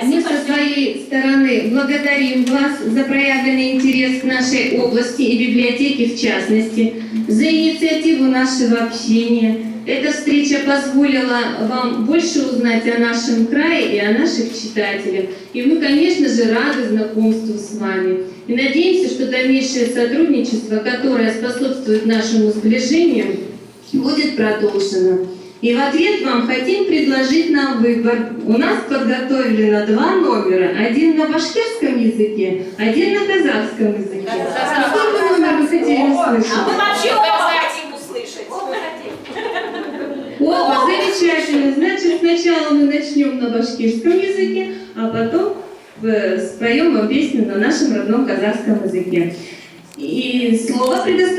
Мы со своей стороны благодарим вас за проявленный интерес к нашей области и библиотеке в частности, за инициативу нашего общения. Эта встреча позволила вам больше узнать о нашем крае и о наших читателях. И мы, конечно же, рады знакомству с вами. И надеемся, что дальнейшее сотрудничество, которое способствует нашему сближению, будет продолжено. И в ответ вам хотим предложить нам выбор. У нас подготовлено 2 номера. Один на башкирском языке, один на казахском языке. Какой номер вы хотели услышать? А мы вообще хотим услышать. Оба, замечательно. Значит, сначала мы начнем на башкирском языке, а потом споем вам песню на нашем родном казахском языке. И слово предоставляю.